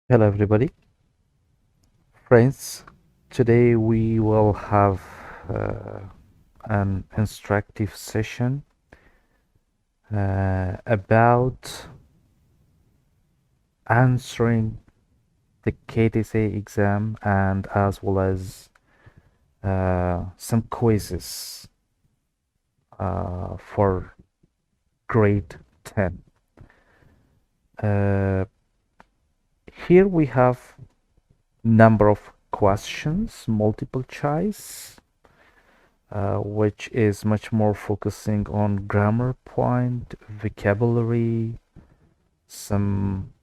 Hello, everybody. Friends, today we will have uh, an instructive session about answering the KTS exam and as well as some quizzes for grade 10. Uh, Here we have number of questions, multiple choice, which is much more focusing on grammar point, vocabulary, some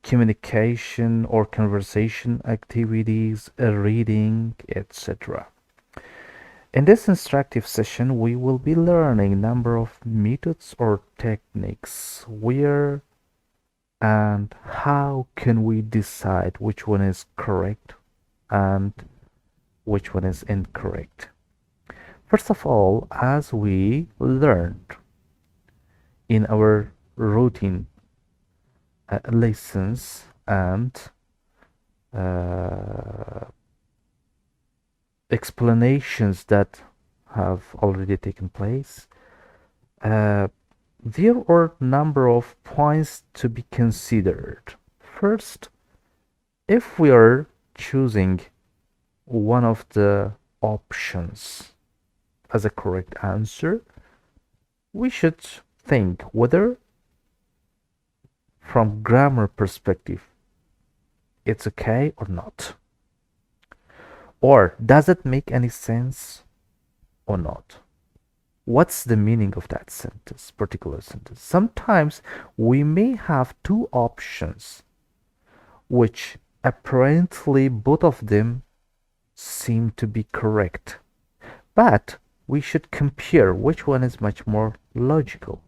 communication or conversation activities, reading, etc. In this instructive session, we will be learning number of methods or techniques where and how can we decide which one is correct and which one is incorrect. First of all, as we learned in our routine lessons and uh, explanations that have already taken place, uh, there are a number of points to be considered. First, if we are choosing one of the options as a correct answer, we should think whether from grammar perspective it's okay or not, or does it make any sense or not. What's the meaning of that sentence, particular sentence? Sometimes we may have two options which apparently both of them seem to be correct, but we should compare which one is much more logical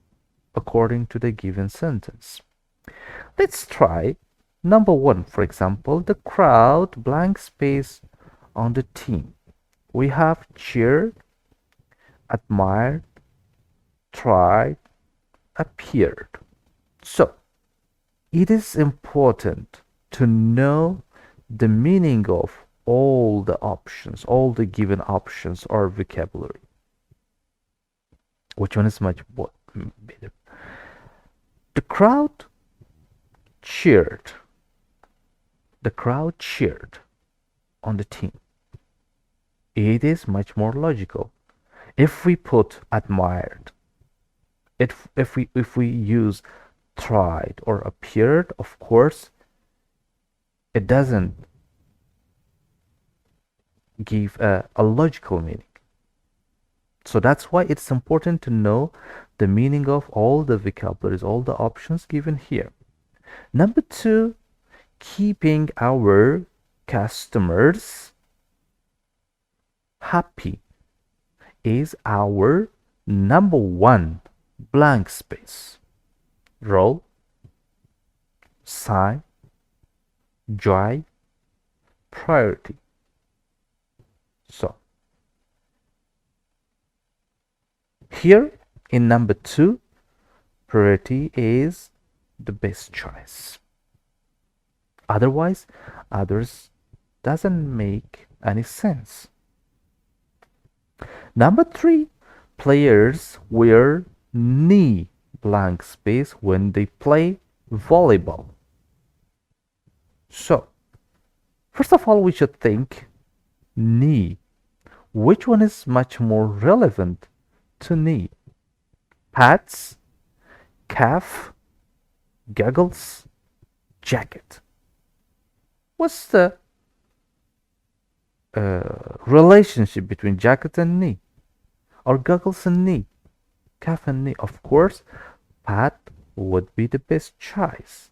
according to the given sentence. Let's try number one, for example, the crowd, blank space on the team. We have cheered, admired, tried, appeared. So, it is important to know the meaning of all the options, all the given options or vocabulary. Which one is much better? The crowd cheered. The crowd cheered on the team. It is much more logical. If we put admired, if we use tried or appeared, of course, it doesn't give a logical meaning. So that's why it's important to know the meaning of all the vocabularies, all the options given here. Number two, keeping our customers happy is our number one blank space. Role, sign, joy, priority. So here in number two, priority is the best choice. Otherwise, others doesn't make any sense. Number three, players wear knee blank space when they play volleyball. So, first of all, we should think knee. Which one is much more relevant to knee? Pads, calf, goggles, jacket. What's the relationship between jacket and knee? Or goggles and knee? Calf and knee. Of course, pad would be the best choice.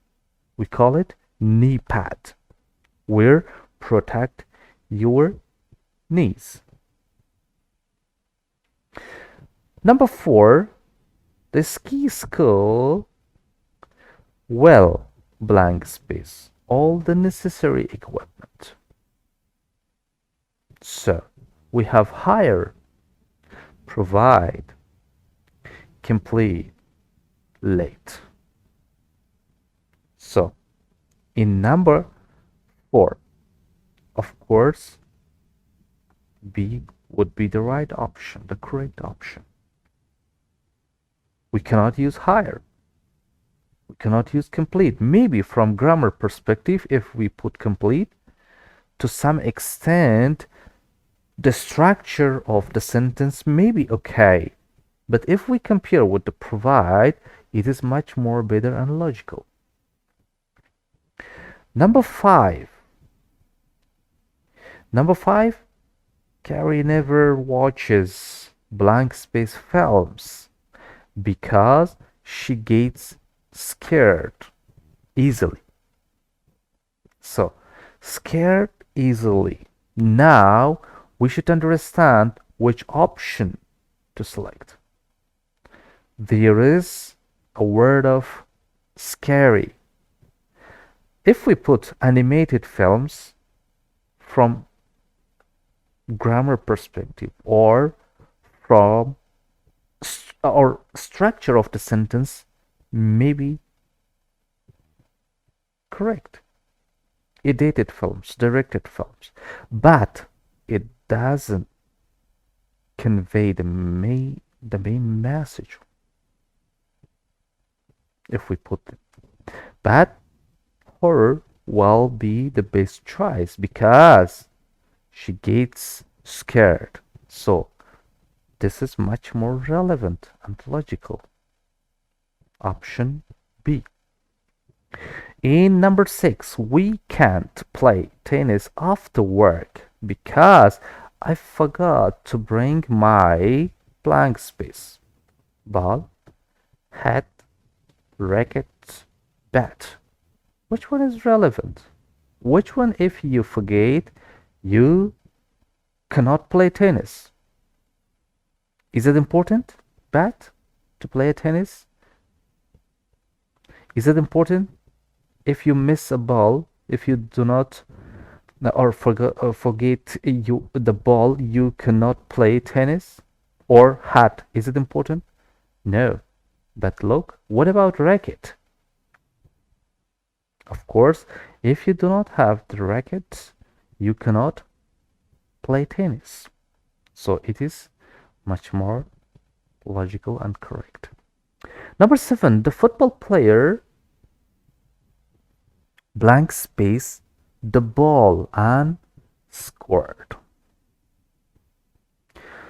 We call it knee pad, where protect your knees. Number four, the ski school. Well, blank space, all the necessary equipment. So we have hire, provide, complete, late. So In number 4, of course, B would be the right option, the correct option. We cannot use higher. We cannot use complete. Maybe from grammar perspective, if we put complete, to some extent, the structure of the sentence may be okay. But if we compare with the provide, it is much more better and logical. Number 5. Number 5, Carrie never watches blank space films because she gets scared easily. So, scared easily. Now, we should understand which option to select. There is a word of scary. If we put animated films from grammar perspective or from or structure of the sentence may be correct. Edited films, directed films, but it doesn't convey the main message. If we put it, but horror will be the best choice because she gets scared. So this is much more relevant and logical. Option B. In number 6, we can't play tennis after work because I forgot to bring my blank space. Ball, hat, racket, bat. Which one is relevant? Which one, if you forget, you cannot play tennis? Is it important, bat, to play tennis? Is it important if you miss a ball, if you do not or forget the ball, you cannot play tennis? Or hat, is it important? No. But look, what about racket? Of course, if you do not have the racket, you cannot play tennis. So it is much more logical and correct. Number 7, the football player blank space the ball and scored.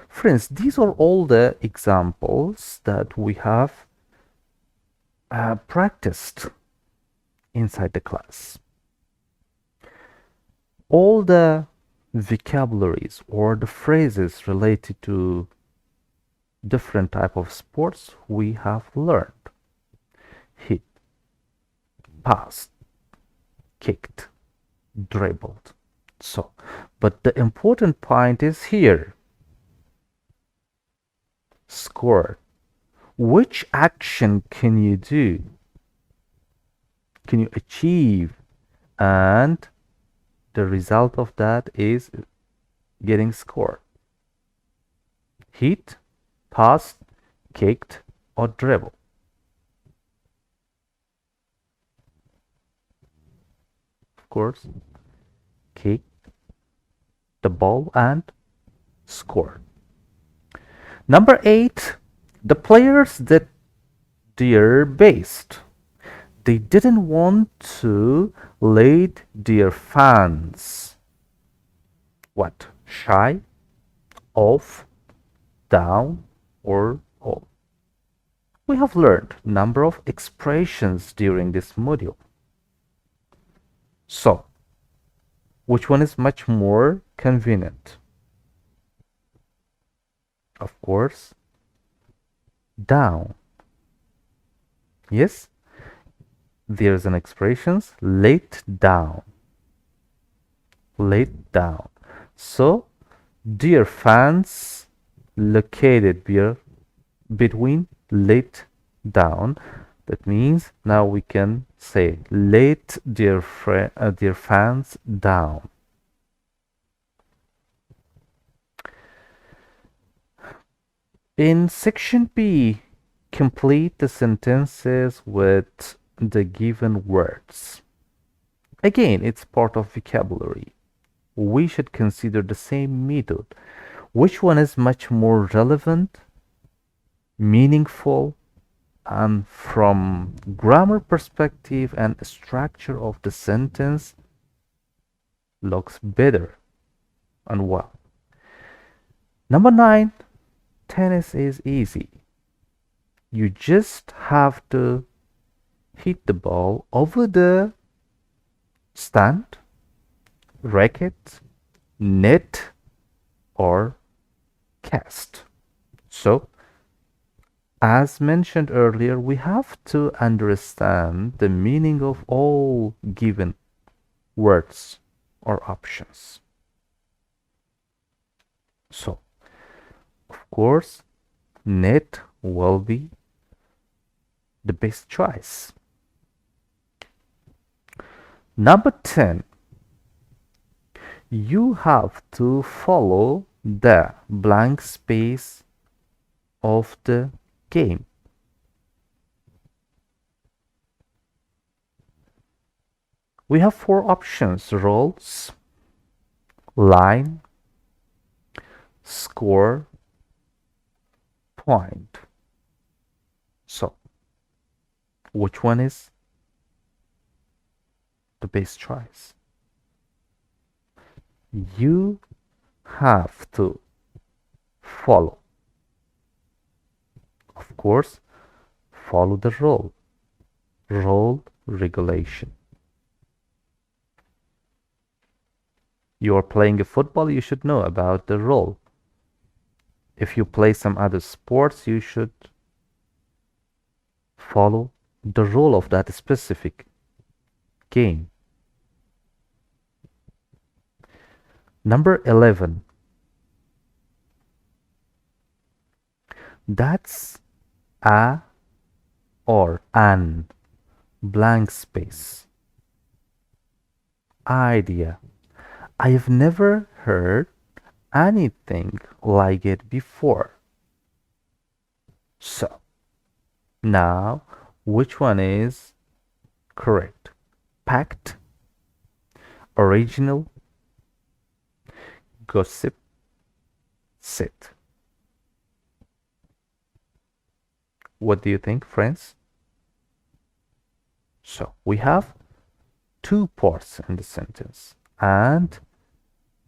Friends, these are all the examples that we have practiced inside the class. All the vocabularies or the phrases related to different type of sports we have learned. Hit, passed, kicked, dribbled. So, but the important point is here. Scored. Which action can you do? Can you achieve? And the result of that is getting scored. Hit, passed, kicked, or dribble. Of course, kicked the ball and scored. Number 8, the players that they're based. They didn't want to let their fans what? Shy, off, down, or all. We have learned number of expressions during this module. So, which one is much more convenient? Of course, down. Yes, there's an expressions let down. Let down. So, dear fans located between let down. That means now we can say let dear fans down. In section B, complete the sentences with the given words. Again, it's part of vocabulary. We should consider the same method. Which one is much more relevant, meaningful, and from grammar perspective and structure of the sentence looks better and well. Number 9, tennis is easy. You just have to hit the ball over the stand, racket, net, or cast. So, as mentioned earlier, we have to understand the meaning of all given words or options. So, of course, net will be the best choice. Number 10, you have to follow the blank space of the game. We have 4 options: roles, line, score, point. So, which one is the best choice? You have to follow, of course, follow the role regulation. You are playing a football, you should know about the role. If you play some other sports, you should follow the role of that specific game. Number 11. That's a or an blank space. Idea. I have never heard anything like it before. So, now, which one is correct? Packed, original, gossip, sit. What do you think, friends? So, we have 2 parts in the sentence, and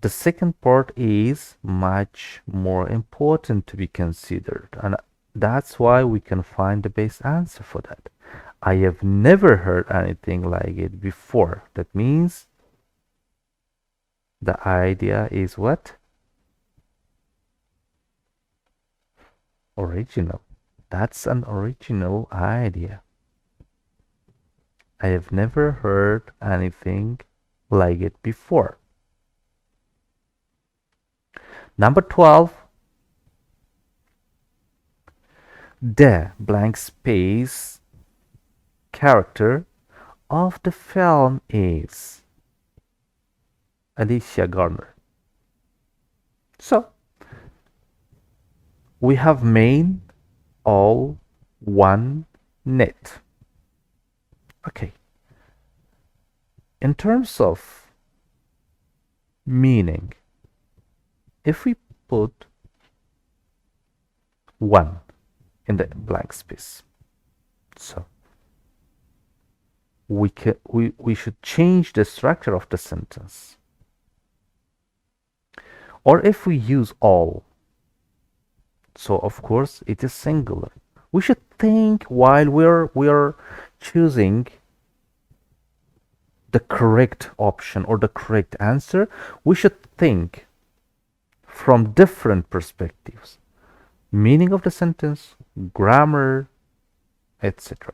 the second part is much more important to be considered, and that's why we can find the best answer for that. I have never heard anything like it before. That means the idea is what? Original. That's an original idea. I have never heard anything like it before. Number 12. The blank space character of the film is Alicia Garner. So, we have main, all, one, net. Okay. In terms of meaning, if we put 1 in the blank space, so we should change the structure of the sentence. Or if we use all, so of course it is singular. We should think while we're choosing the correct option or the correct answer, we should think from different perspectives. Meaning of the sentence, grammar, etc.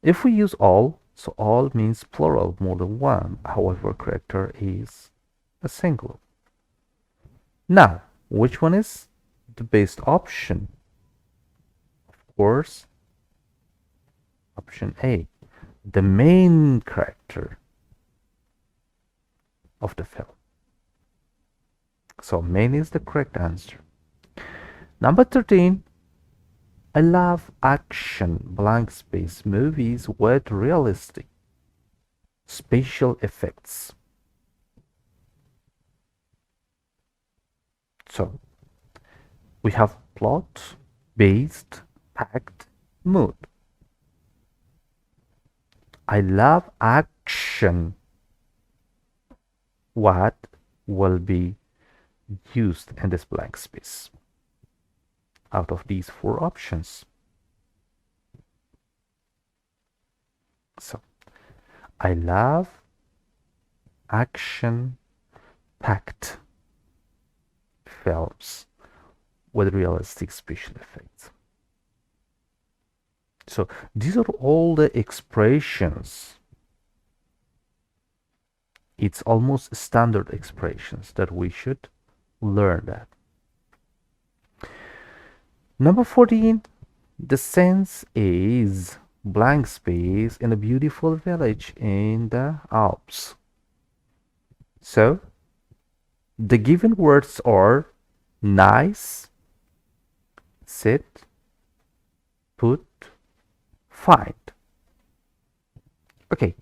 If we use all, so all means plural, more than one. However, character is a singular. Now, which one is the best option? Of course, option A, the main character of the film. So main is the correct answer. Number 13, I love action blank space movies with realistic special effects. So we have plot, based, packed, mood. I love action. What will be used in this blank space out of these four options? So I love action packed films with realistic special effects. So these are all the expressions. It's almost standard expressions that we should learn that. Number 14, the sense is blank space in a beautiful village in the Alps. So the given words are nice, sit, put, find. Okay.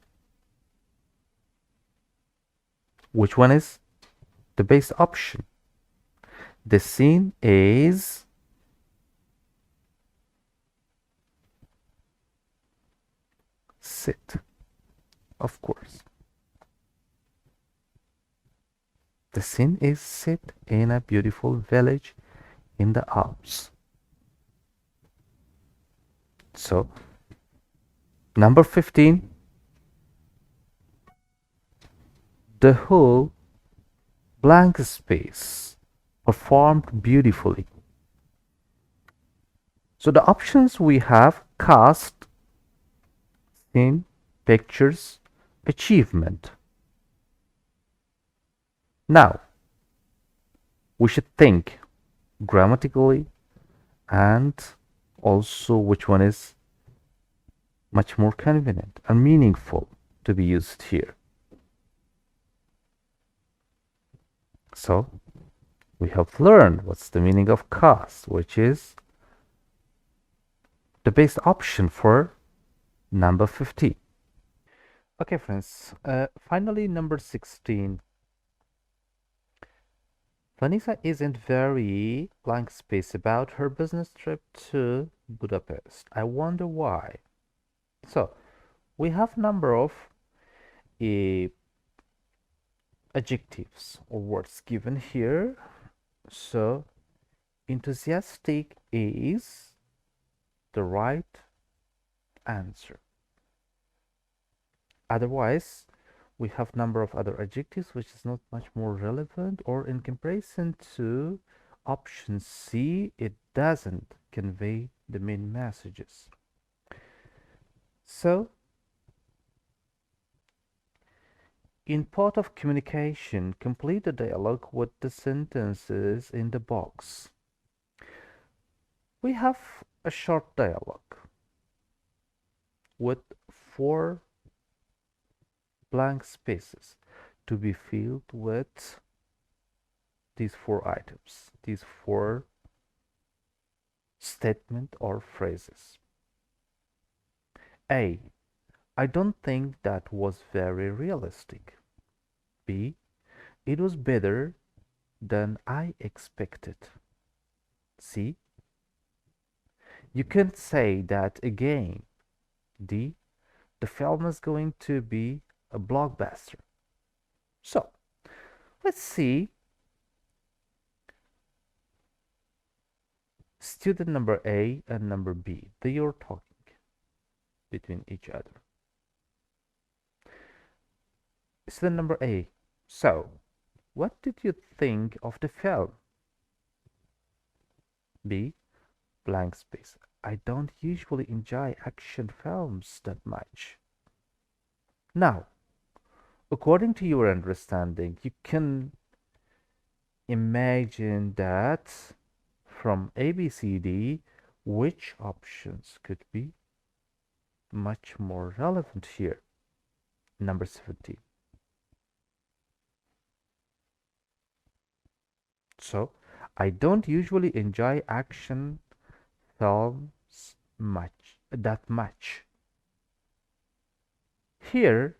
Which one is the best option? The scene is sit, of course. The scene is sit in a beautiful village in the Alps. So, number 15, the whole blank space performed beautifully. So the options we have cast, scene, pictures, achievement. Now, we should think grammatically and also which one is much more convenient and meaningful to be used here. So we have learned what's the meaning of cast, which is the best option for number 15. Okay, friends, finally number 16. Vanessa isn't very blank space about her business trip to Budapest. I wonder why. So we have number of uh, adjectives or words given here. So enthusiastic is the right answer. Otherwise, we have number of other adjectives which is not much more relevant, or in comparison to option C, it doesn't convey the main messages. So in part of communication, complete the dialogue with the sentences in the box. We have a short dialogue with 4 blank spaces to be filled with these 4 items, these 4 statement or phrases. A. I don't think that was very realistic. B. It was better than I expected. C. You can't say that again. D. The film is going to be a blockbuster. So, let's see student number A and number B. They are talking between each other. Student number A. So, what did you think of the film? B. Blank space. I don't usually enjoy action films that much. Now, according to your understanding, you can imagine that from A, B, C, D, which options could be much more relevant here? Number 17. So, I don't usually enjoy action films that much. Here,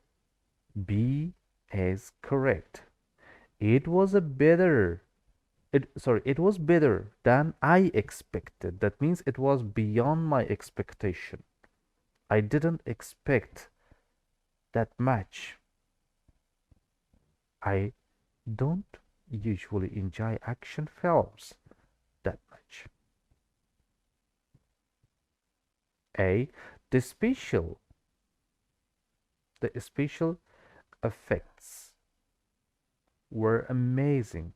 B is correct. It was a better it was better than I expected. That means it was beyond my expectation. I didn't expect that much. I don't usually enjoy action films that much. A. The special effects were amazing.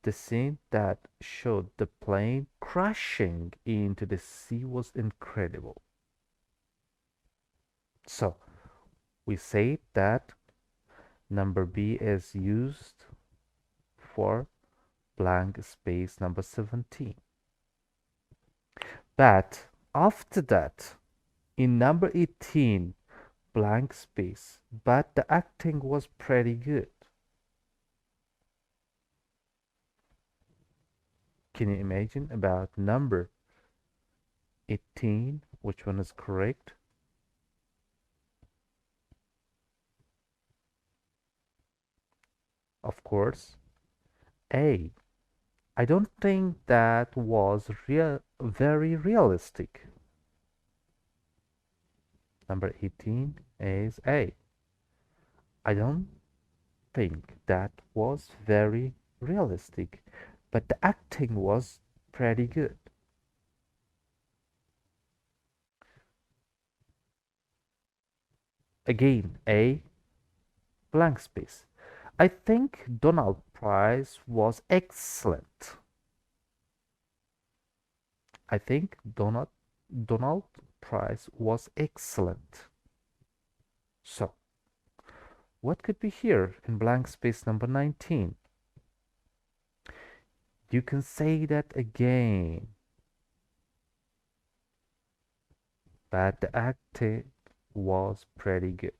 The scene that showed the plane crashing into the sea was incredible. So we say that number B is used for blank space number 17. But after that, in number 18, blank space, but the acting was pretty good. Can you imagine about number 18? Which one is correct? Of course, A. I don't think that was very realistic. Number 18 is A. I don't think that was very realistic, but the acting was pretty good. Again, A, blank space. I think Donald Price was excellent. I think Donald Price was excellent. So, what could be here in blank space number 19? You can say that again. But the acting was pretty good.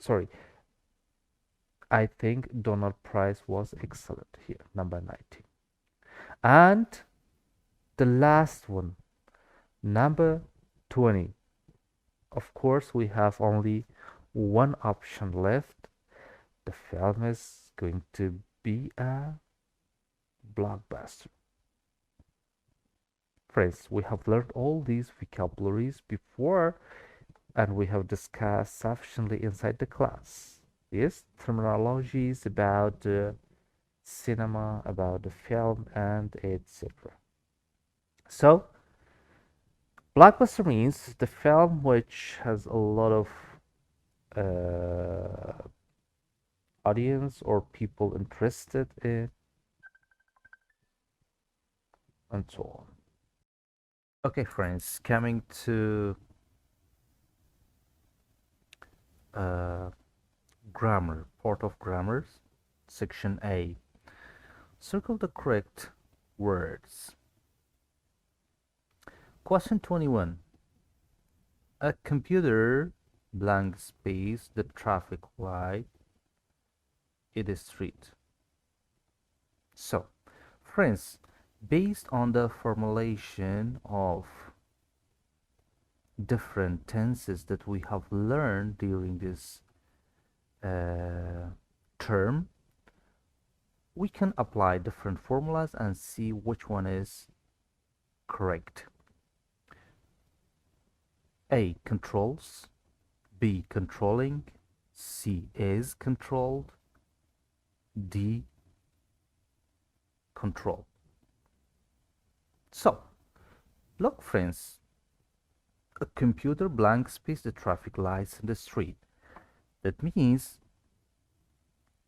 Sorry, I think Donald Price was excellent here, number 19. And the last one, number 20. Of course, we have only one option left. The film is going to be a blockbuster. Friends, we have learned all these vocabularies before and we have discussed sufficiently inside the class. Yes, terminologies about the cinema, about the film, and etc. So, blockbuster means the film which has a lot of uh, audience or people interested in, and so on. Okay, friends, coming to uh, grammar, part of grammars, section A. Circle the correct words. Question 21. A computer blank space the traffic light in the street. So, friends, based on the formulation of different tenses that we have learned during this term, we can apply different formulas and see which one is correct. A, controls. B, controlling. C, is controlled. D, control. So, look, friends, a computer blank space the traffic lights in the street. That means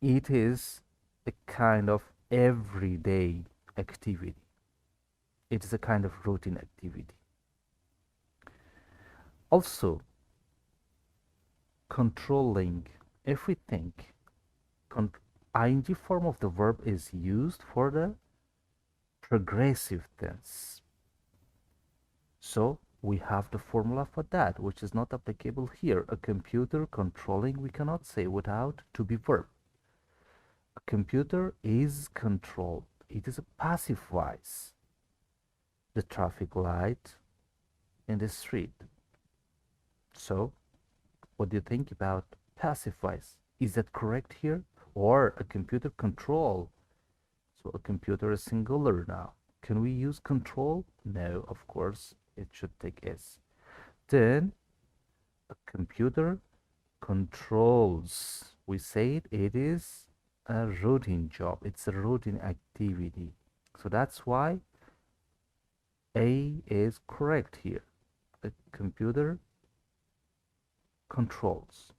it is a kind of everyday activity. It is a kind of routine activity. Also, controlling everything. Ing form of the verb is used for the progressive tense. So we have the formula for that, which is not applicable here. A computer controlling, we cannot say without to be verb. A computer is controlled. It is a passive voice. The traffic light in the street. So What do you think about passive voice? Is that correct here? Or a computer control? So a computer is singular now. Can we use control? No, of course, it should take S. Then a computer controls. We said it is a routine job. It's a routine activity. So that's why A is correct here. The computer controls.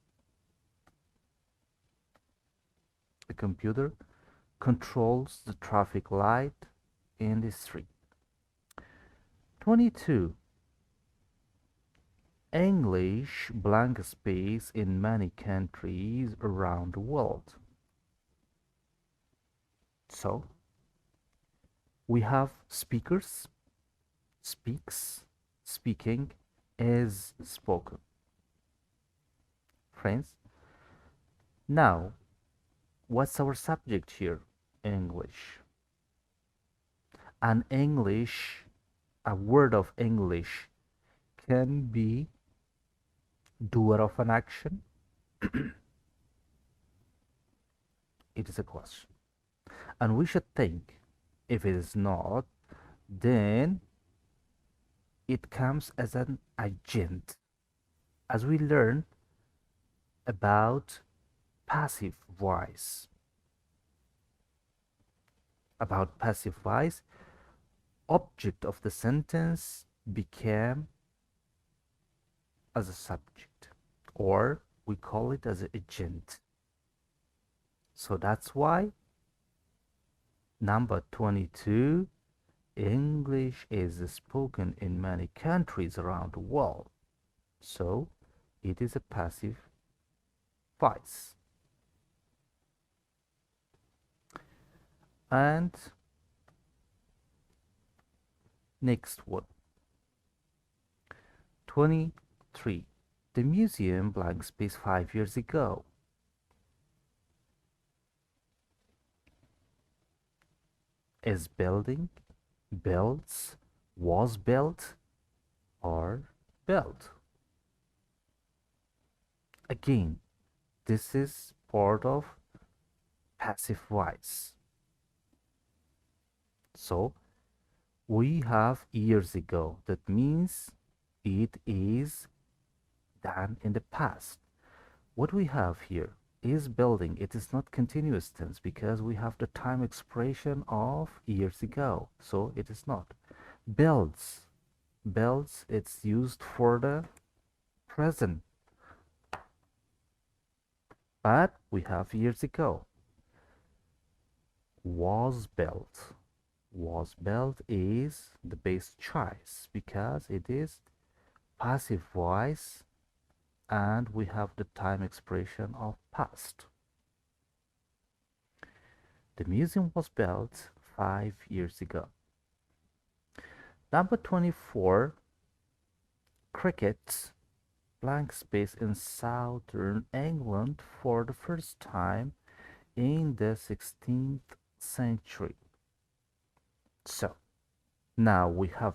The computer controls the traffic light in the street. 22. English blank space in many countries around the world. So we have speakers, speaks, speaking, is spoken. Friends, now what's our subject here? English. An English, a word of English can be doer of an action. It is a question. And we should think, if it is not, then it comes as an agent. As we learn about passive voice. About passive voice, object of the sentence became as a subject, or we call it as an agent. So that's why number 22, English is spoken in many countries around the world. So it is a passive voice. And next one. 23. The museum blank space 5 years ago. Is building, builds, was built, or built. Again, this is part of passive voice. So we have years ago. That means it is done in the past. What we have here is building. It is not continuous tense because we have the time expression of years ago. So it is not. Builds. Builds, it's used for the present. But we have years ago. Was built. Was built is the best choice because it is passive voice and we have the time expression of past. The museum was built 5 years ago. Number 24, cricket blank space in southern England for the first time in the 16th century. So now we have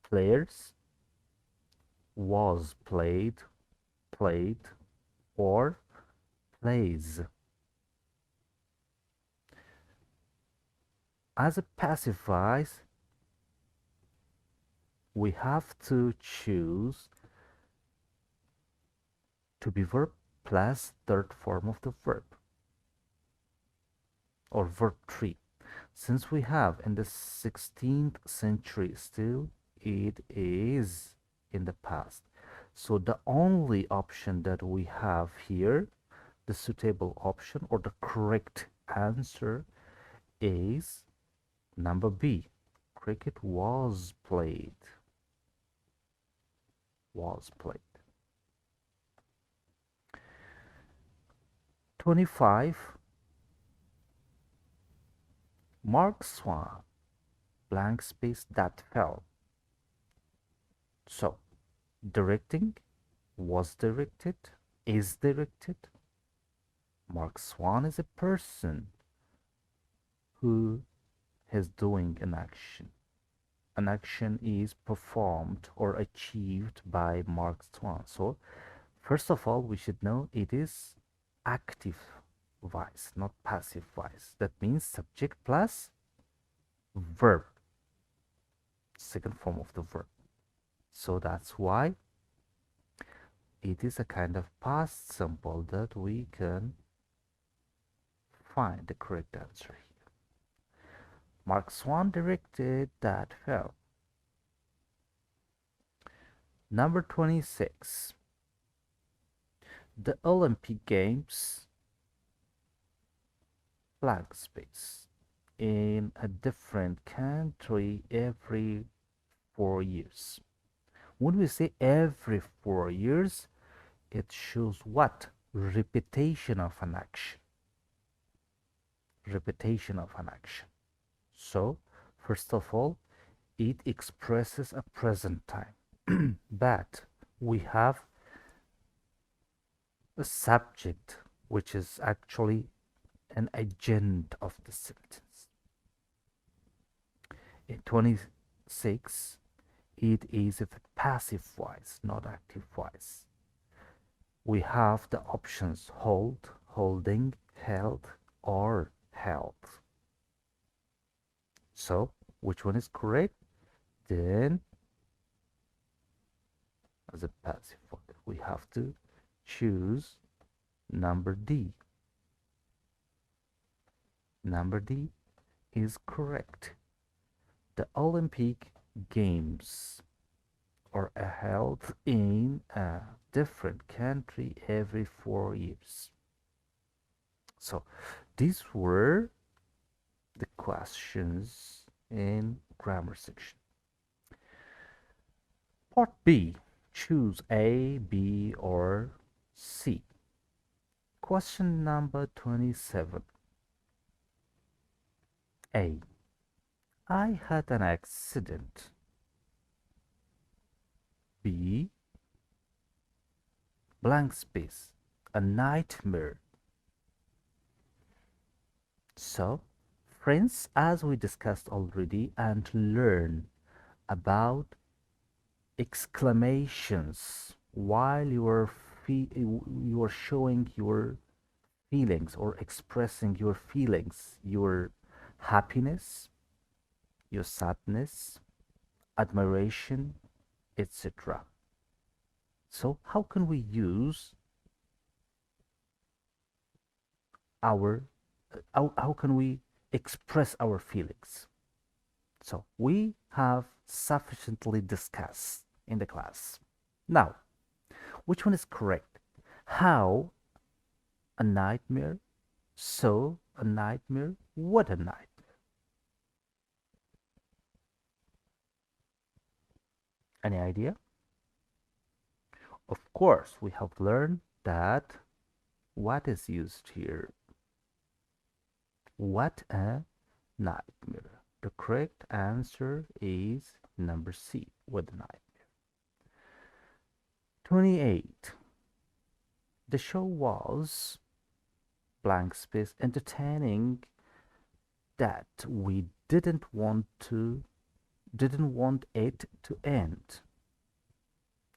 players, was played, played, or plays. As a passive voice, we have to choose to be verb plus third form of the verb or verb 3. Since we have in the 16th century still, it is in the past. So the only option that we have here, the suitable option or the correct answer is number B. Cricket was played. Was played. 25. Mark Swan, blank space that fell. So, directing, was directed, is directed. Mark Swan is a person who is doing an action. An action is performed or achieved by Mark Swan. So, First of all, we should know it is active voice, not passive voice. That means subject plus verb, second form of the verb. So that's why it is a kind of past simple that we can find the correct answer here. Mark Swan directed that film. Number 26. The Olympic Games blank space in a different country every 4 years. When we say every 4 years, it shows what? Repetition of an action. Repetition of an action. So, first of all, it expresses a present time. But we have a subject which is actually an agent of the sentence. In 26, it is a passive voice, not active voice. We have the options hold, holding, held, or held. So, which one is correct? Then, as a passive voice, we have to choose number D. Number D is correct. The Olympic Games are held in a different country every 4 years. So these were the questions in grammar section. Part B. Choose A, B, or C. Question number 27. A. I had an accident. B. Blank space. A nightmare. So, friends, as we discussed already and learn about exclamations while you are showing your feelings or expressing your feelings, your happiness, your sadness, admiration, etc. So how can we use our how can we express our feelings? So we have sufficiently discussed in the class. Now, which one is correct? How a nightmare, so a nightmare, what a nightmare. Any idea? Of course, we have learned that what is used here. What a nightmare. The correct answer is number C, what a nightmare. 28. The show was blank space entertaining that we didn't want it to end.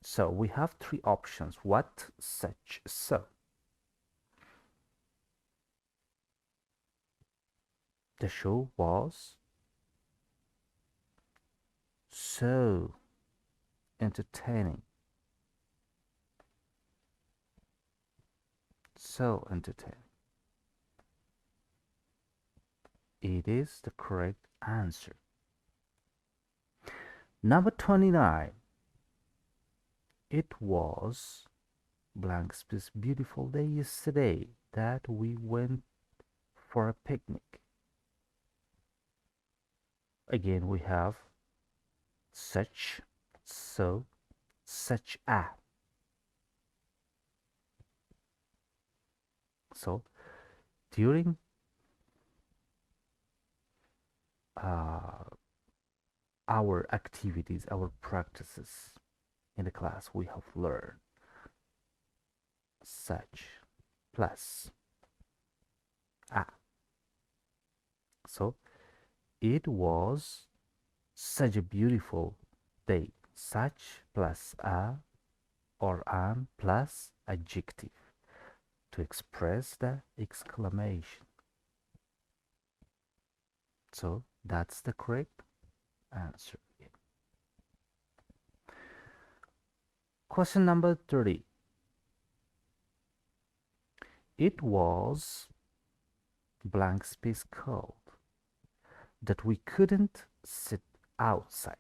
So we have three options. What, such, so. The show was so entertaining. So entertaining. It is the correct answer. Number 29. It was blank space beautiful day yesterday that we went for a picnic. Again, we have such, so, such a. So during our activities, our practices in the class, we have learned such plus a. So it was such a beautiful day. Such plus a or an plus adjective to express the exclamation. So that's the correct answer. Question number 30. It was blank space cold that we couldn't sit outside.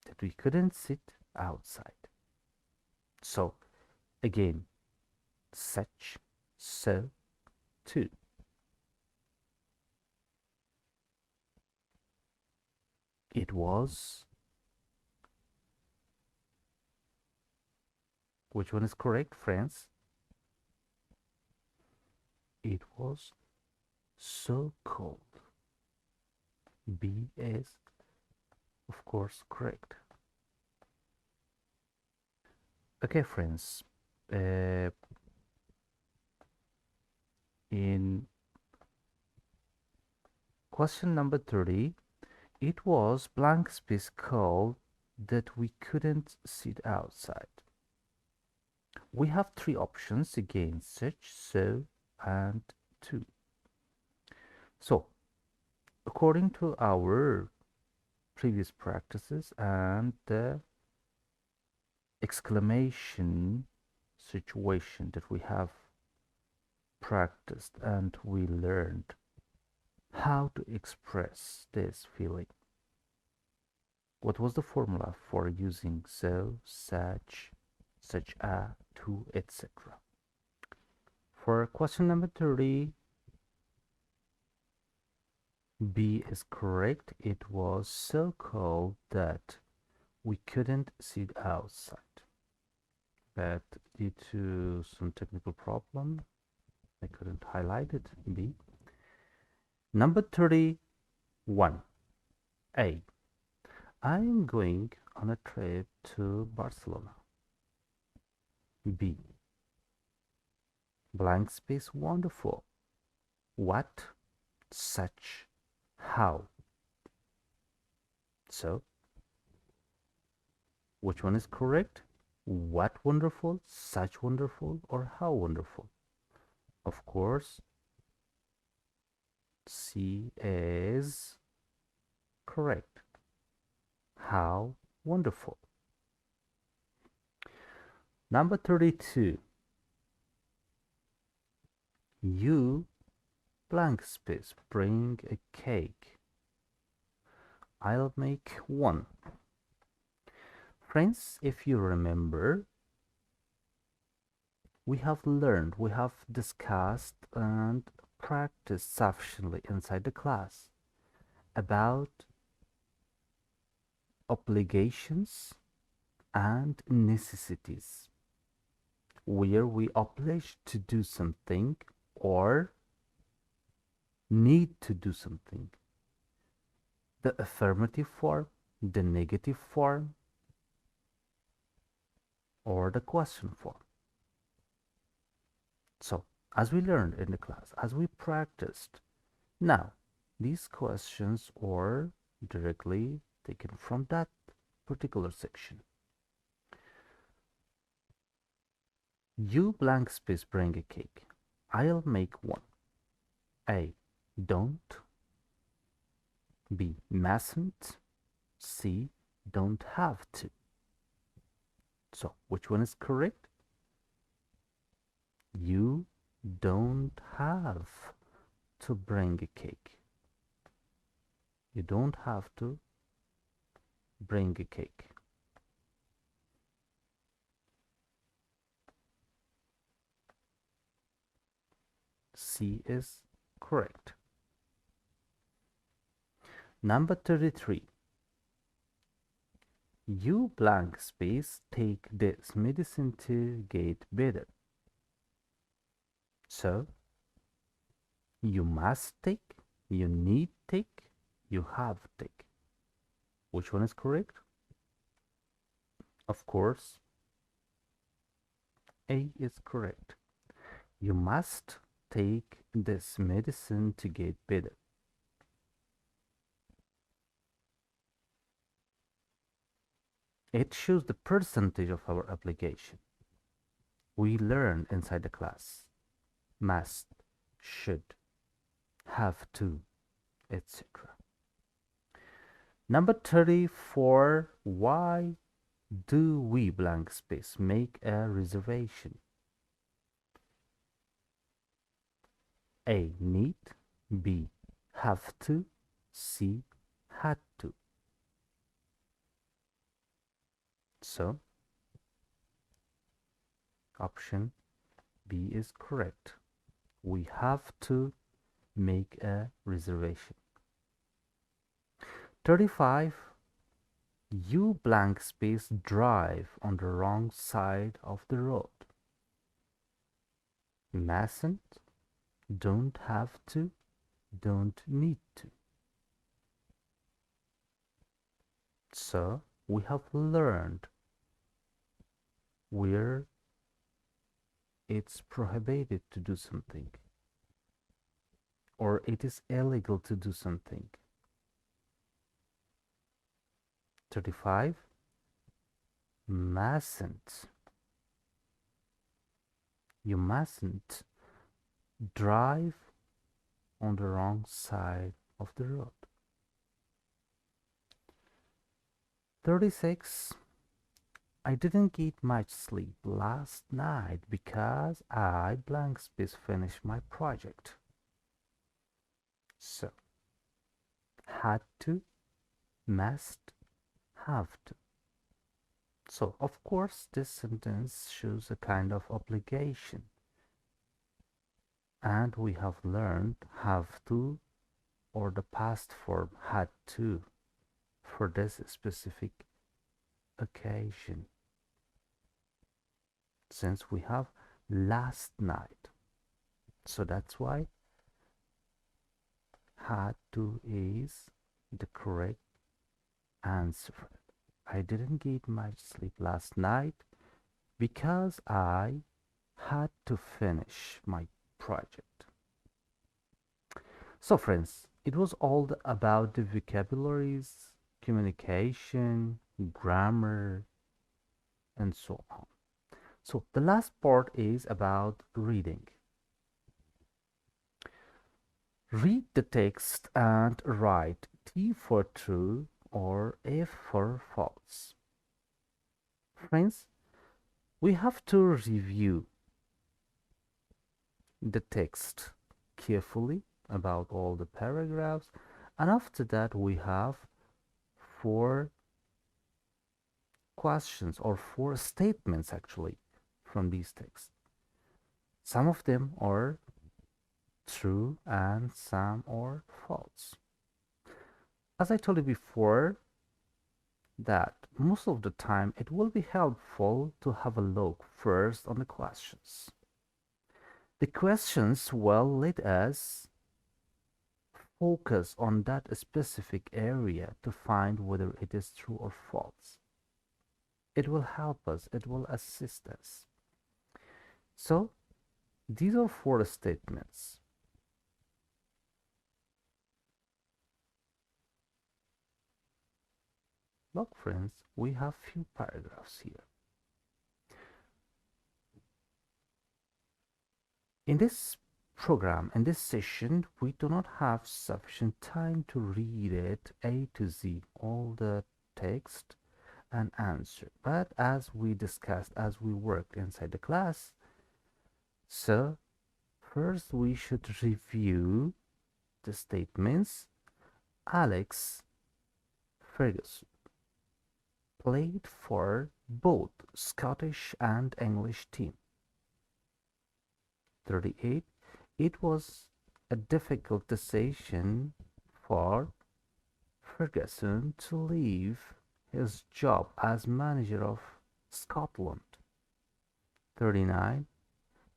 That we couldn't sit outside. So again, such, so, to. It was. Which one is correct, friends? It was so cold. B is, of course, correct. Okay, friends. In question number 30, it was blank space cold that we couldn't sit outside. We have three options again, such, so, and to. So, according to our previous practices and the exclamation situation that we have practiced and we learned how to express this feeling. What was the formula for using so, such a, to, etc.? For question number 30, B is correct. It was so cold that we couldn't sit outside. But due to some technical problem, I couldn't highlight it. B. Number 31. A. I am going on a trip to Barcelona. B. Blank space wonderful. What? Such. How? So, which one is correct? What wonderful, such wonderful, or how wonderful? Of course, C is correct. How wonderful. Number 32. You blank space bring a cake. I'll make one. Friends, if you remember, we have learned, we have discussed and practiced sufficiently inside the class about obligations and necessities, where we oblige to do something or need to do something. The affirmative form, the negative form, or the question form. So, as we learned in the class, as we practiced, now these questions are directly taken from that particular section. You blank space bring a cake. I'll make one. A. Don't. B. Mustn't. C. Don't have to. So, which one is correct? You don't have to bring a cake. You don't have to bring a cake. C is correct. Number 33. You blank space take this medicine to get better. So, you must take, you need take, you have take. Which one is correct? Of course, A is correct. You must take this medicine to get better. It shows the percentage of our obligation. we learn inside the class. Must, should, have to, etc. Number 34. Why do we blank space make a reservation? A. Need. B. Have to. C. Had to. So, option B is correct. We have to make a reservation. 35. You blank space drive on the wrong side of the road. Mustn't, don't have to, don't need to. So we have learned where it's prohibited to do something or it is illegal to do something. 35. Mustn't. You mustn't drive on the wrong side of the road. 36. I didn't get much sleep last night because I blank space finished my project. So, had to, must, have to. So, of course, this sentence shows a kind of obligation. And we have learned have to or the past form had to for this specific occasion. Since we have last night. So that's why had to is the correct answer. I didn't get much sleep last night because I had to finish my project. So friends, it was all about the vocabularies, communication, grammar, and so on. So the last part is about reading. Read the text and write T for true or F for false. Friends, we have to review the text carefully about all the paragraphs, and after that we have 4 questions or 4 statements actually from these texts. Some of them are true and some are false. As I told you before, that most of the time it will be helpful to have a look first on the questions. The questions will let us focus on that specific area to find whether it is true or false. It will help us, it will assist us. So, these are 4 statements. Look, friends, we have few paragraphs here. In this program, in this session, we do not have sufficient time to read it A to Z, all the text and answer. But as we discussed, as we worked inside the class, so first we should review the statements. Alex Ferguson played for both Scottish and English team. 38. It was a difficult decision for Ferguson to leave his job as manager of Scotland. 39.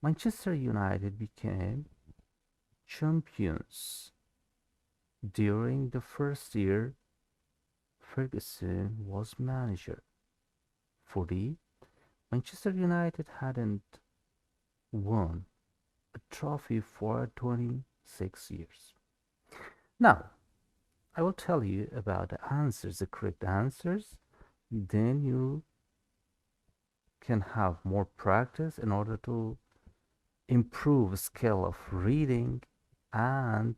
Manchester United became champions during the first year Ferguson was manager. 40. Manchester United hadn't won a trophy for 26 years. Now, I will tell you about the answers, the correct answers. Then you can have more practice in order to improve skill of reading and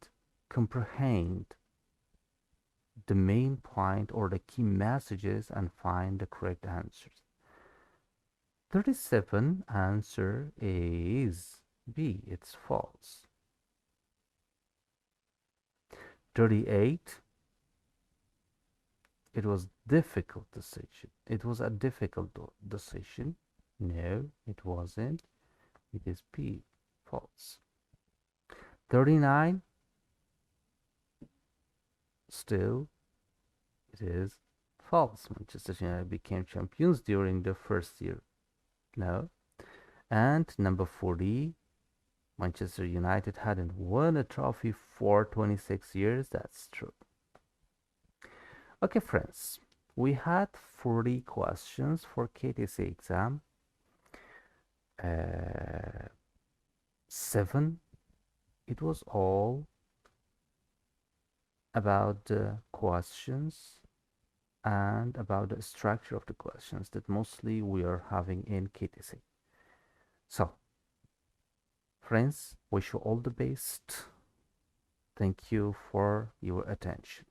comprehend the main point or the key messages and find the correct answers. 37 answer is B, it's false. 38, it was difficult decision. It was a difficult decision. No, it wasn't. It is B, false. 39, still it is false. Manchester United became champions during the first year. No. And number 40, Manchester United hadn't won a trophy for 26 years. That's true. Okay, friends, we had 40 questions for KTS exam. 7, it was all about the questions and about the structure of the questions that mostly we are having in KTS. So, friends, wish you all the best. Thank you for your attention.